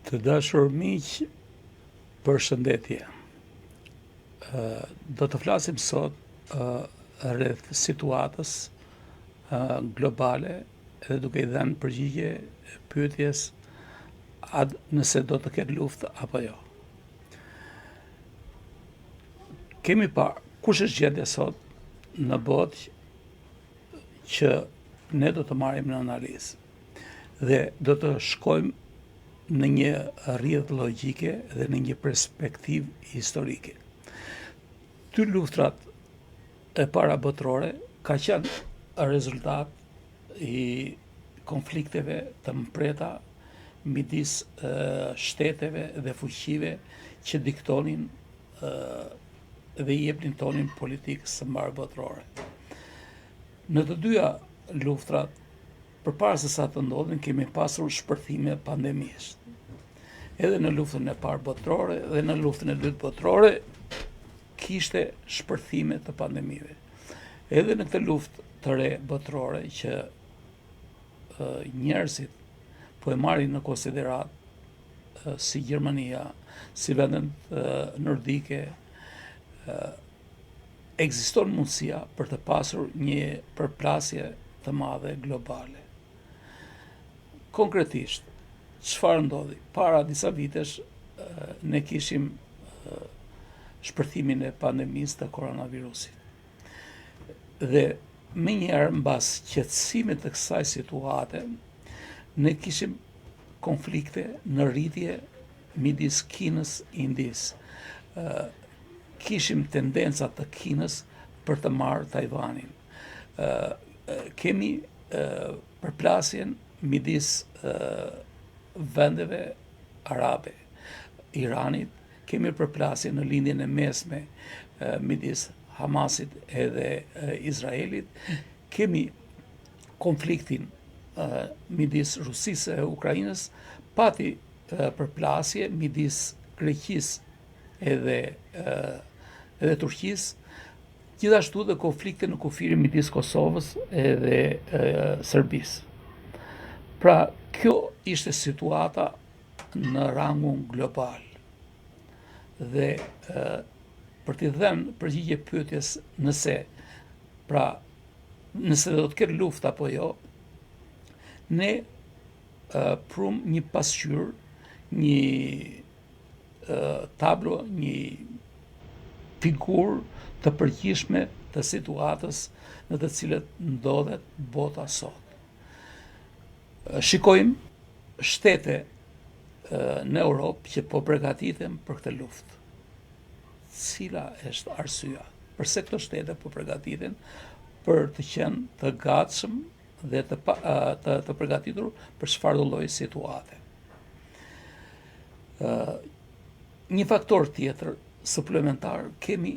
Të dashur miq, përshëndetje. Do të flasim sot rreth situatës globale edhe duke i dhënë përgjigje pyetjes nëse do të ketë luftë apo jo. Kemi parë kush është gjendja sot në botë që ne do të marrim në analizë dhe do të shkojmë në një rrjedhë logjike dhe në një perspektivë historike. Ty luftrat e para botërore ka qenë rezultat i konflikteve të mpreta midis shteteve dhe fuqive që diktonin dhe i jepnin tonin politikës së mbarë botërore. Në të dyja luftrat, përpara se sa të ndodhin, kemi pasur shpërthime pandemisë. Edhe në luftën e parë botërore dhe në luftën e dytë botërore kishte shpërthime të pandemive. Edhe në këtë luftë të re botërore që njerëzit po e marrin në konsiderat si Gjermania, si vendet nordike, ekziston mundësia për të pasur një përplasje të madhe globale. Konkretisht, çfarë ndodhi? Para disa vitesh ne kishim shpërthimin e pandemisë të koronavirusit. Dhe menjëherë mbas qetësimit të kësaj situate, ne kishim konflikte në rritje midis Kinës e Indisë. Kishim tendenca të Kinës për të marrë Tajvanin. Kemi përplasjen midis vendeve arabe, Iranit, kemi përplasje në lindjen e mesme midis Hamasit edhe Izraelit, kemi konfliktin midis Rusisë e Ukrainës, pati përplasje midis Greqisë edhe Turqisë, gjithashtu dhe konflikte në kufirin midis Kosovës edhe Serbisë. Pra, kjo ishte situata në rangun global. Dhe për t'i dhënë përgjigje pyetjes nëse do të ketë luftë apo jo, ne prum një pasqyrë, një tablo, një figurë të përgjithshme të situatës në të cilët ndodhet bota sot. Shikojmë shtete në Europë që po përgatiten për këtë luftë. Cila është arsyeja? Përse këto shtete po përgatiten për të qenë të gatshëm dhe të përgatitur për çfarëdo lloji situate? Një faktor tjetër suplementar kemi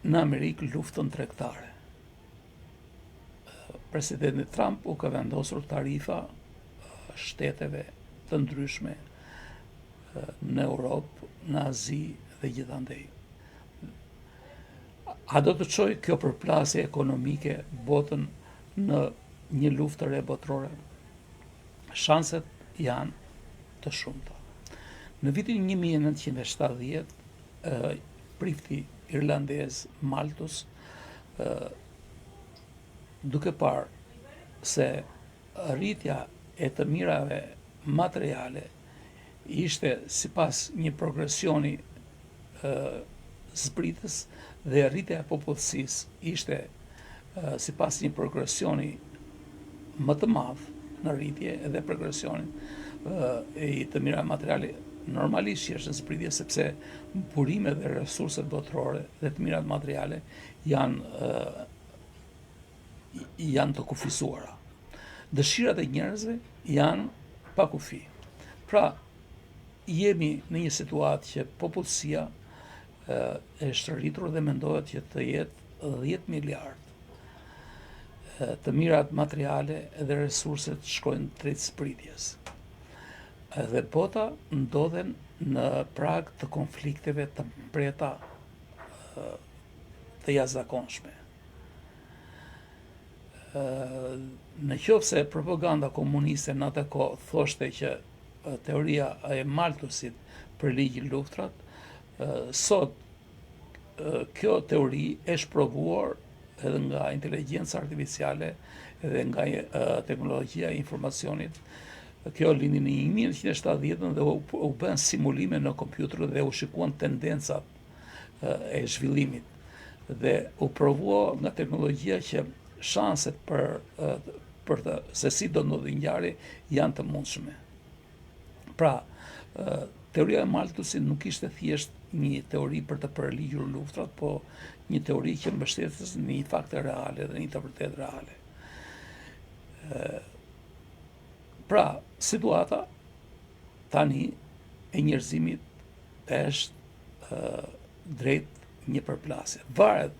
në Amerikë luftën tregtare. Presidenti Trump u ka vendosur tarifa shteteve të ndryshme në Europë, në Azi dhe gjithandej. A do të çojë kjo përplasje ekonomike botën në një luftë të re botërore? Shanset janë të shumta. Në vitin 1970, prifti irlandez Malthus, duke parë se rritja e të mirave materiale ishte sipas një progresioni zbritës dhe rritja e popullsisë ishte sipas një progresioni më të madh në rritje edhe progresionin i të mirave materiale normalisht që është në zbritje sepse burimet dhe resurset botërore dhe të mirat materiale janë të kufisuara. Dëshirat e njerëzve janë pa kufi. Pra, jemi në një situatë që popullsia është rritur dhe mendohet që të jetë 10 miliard. Të mirat materiale dhe resurset shkojnë drejt zbritjes. Dhe bota ndodhen në prag të konflikteve të mpreta të jashtëzakonshme. Në qoftë se propaganda komuniste në atë kohë thoshte që teoria e Malthusit për ligjin luftrat, sot kjo teori është provuar edhe nga inteligjenca artificiale edhe nga teknologjia e informacionit. Kjo lindi në 1970 dhe u bën simulime në kompjuter dhe u shikuan tendencat e zhvillimit. Dhe u provua nga teknologjia që shanset për se si do ndodhi ngjarje janë të mundshme. Pra, teoria e Malthusit nuk ishte thjesht një teori për të përligjur luftrat, po një teori që mbështetet në një fakte reale dhe një të vërtet reale. Pra, situata tani e njerëzimit është drejt një përplasje. Varet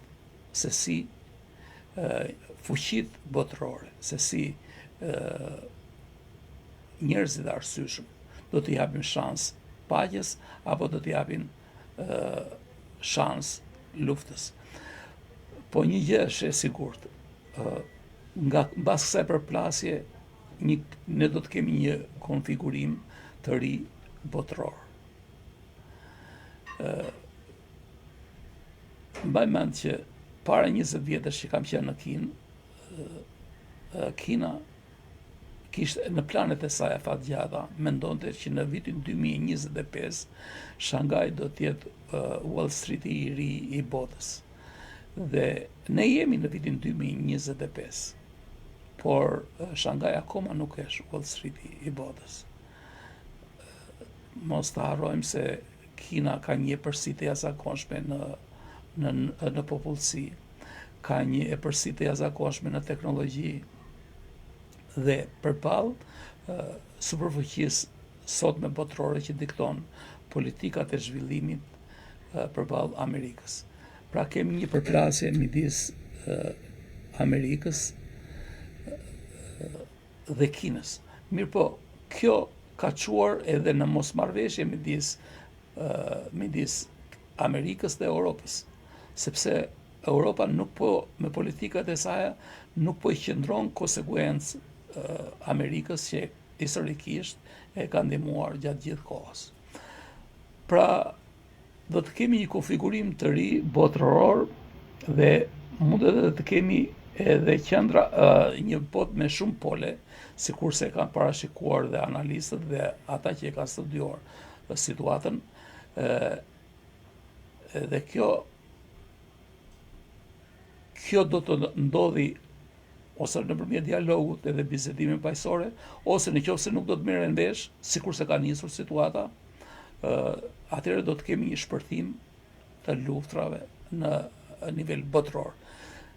se si fuqit botërore, se si njerëzit arsyeshëm do t'i japin shans paqes apo do t'i japin shans luftës. Po një gjë është e sigurt, mbas kësaj përplasje ne do të kemi një konfigurim të ri botëror. Mbaj mend që para 20 vjetësh që kam qenë në Kinë, Kina kishte në planet e saj afatgjata mendonte që në vitin 2025 Shanghai do të jetë Wall Street i ri i botës. Dhe ne jemi në vitin 2025, por Shanghai akoma nuk është Wall Street i botës. Mos të harrojmë se Kina ka një epërsi të jashtëzakonshme në popullsi, ka një epërsi të jashtëzakonshme në teknologji dhe përballë superfuqisë sotme botërore që dikton politikat e zhvillimit përballë Amerikës. Pra kemi një përplasje midis Amerikës dhe Kinës. Mirë po, kjo ka çuar edhe në mosmarrveshje midis Amerikës dhe Europës, sepse Europa nuk po, me politikat e saj, nuk po i qëndron konsekuencë Amerikës që historikisht e ka ndihmuar gjatë gjithë kohës. Pra, do të kemi një konfigurim të ri botëror dhe mund edhe të kemi edhe qendra një botë me shumë pole, sikurse kanë parashikuar dhe analistët dhe ata që e kanë studiuar situatën. Dhe kjo do të ndodhi ose nëpërmjet dialogut edhe bisedimeve paqësore, ose nëse nuk do të merren vesh, sikurse ka nisur situata, atëherë do të kemi një shpërthim të luftrave në nivel botëror.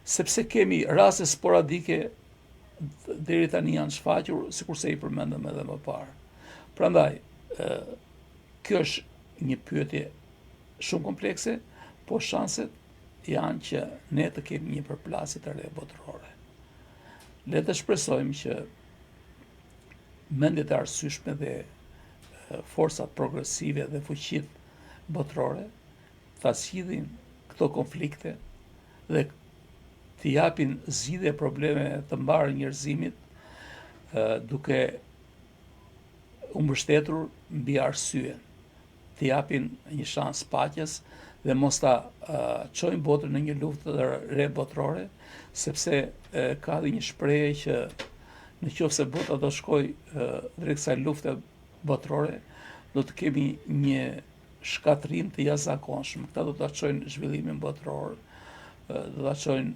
Sepse kemi raste sporadike deri tani janë shfaqur, sikurse i përmendëm edhe më parë. Prandaj, kjo është një pyetje shumë komplekse, po shanset janë që ne të kemi një përplasje të re botërore. Le të shpresojmë që mendjet e arsyeshme dhe forcat progresive dhe fuqitë botërore ta zgjidhin këto konflikte dhe të japin zgjidhje probleme të mbarë njerëzimit duke u mbështetur mbi arsyen, të japin një shans paqes dhe mos ta çojnë botën në një luftë të re botërore, sepse ka dhe një shprehje që nëse bota do shkojë drejt kësaj lufte botërore, do të kemi një shkatrim të jashtëzakonshëm. Këta do ta çojnë zhvillimin botëror, do ta çojnë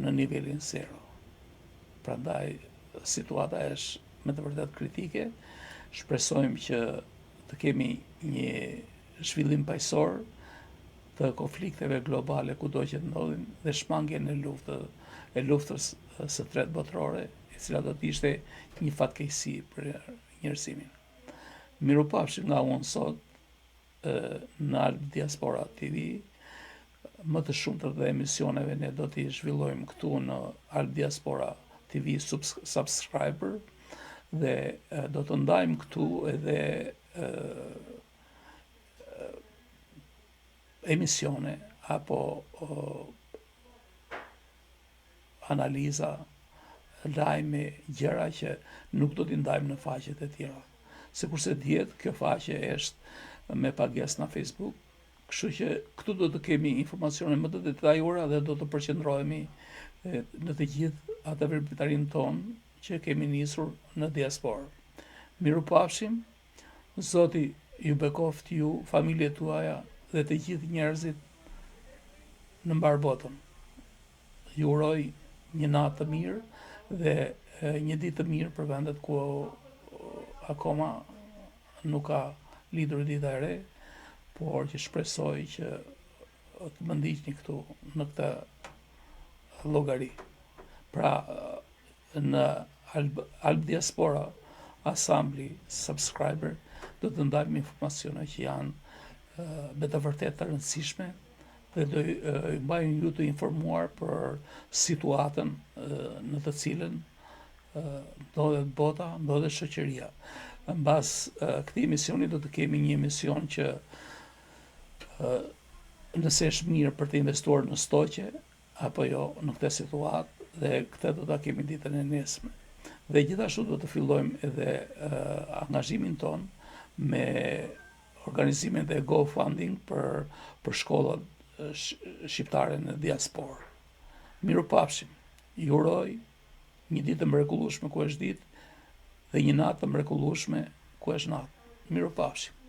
në nivelin zero. Prandaj situata është me të vërtetë kritike. Shpresojmë që të kemi një zhvillim paqësor të konflikteve globale kudo që të ndodhin dhe shmangjen e luftës së tretë botërore, e cila do të ishte një fatkeqësi për njerëzimin. Mirupafshim nga unë sot në Alp Diaspora TV. Më të shumtët dhe emisioneve ne do t'i zhvillojmë këtu në Alp Diaspora TV subscriber dhe do të ndajmë këtu edhe emisione apo analiza, lajme, gjëra që nuk do t'i ndajmë në faqet e tjera, sikurse dihet, kjo faqe është me pagesë në Facebook, kështu që këtu do të kemi informacione më të detajuara dhe do të përqendrohemi në të gjithë atë veprimtarinë tonë që kemi nisur në diasporë. Mirupafshim, Zoti ju bekoft ju, familjet tuaja dhe të gjithë njerëzit në mbar botën. Ju uroj një natë të mirë dhe një ditë të mirë për vendet ku akoma nuk ka lidhur dita e re, por që shpresoj që të më ndiqni këtu në këtë llogari. Pra, në Alb Diaspora Assembly subscriber do të ndajmë informacione që janë me të vërtetë të rëndësishme dhe do ju mbajmë ju të informuar për situatën në të cilën ndodhet bota, ndodhet shoqëria. Mbas këtij emisioni do të kemi një emision që nëse është mirë për të investuar në stoqe apo jo në këtë situatë, dhe këtë do ta kemi ditën e nesme. Dhe gjithashtu do të fillojmë edhe angazhimin ton me organizimin dhe GoFunding për shkollat shqiptare në diasporë. Mirupafshim. Ju uroj një ditë të mrekullueshme ku është ditë dhe një natë të mrekullueshme ku është natë. Mirupafshim.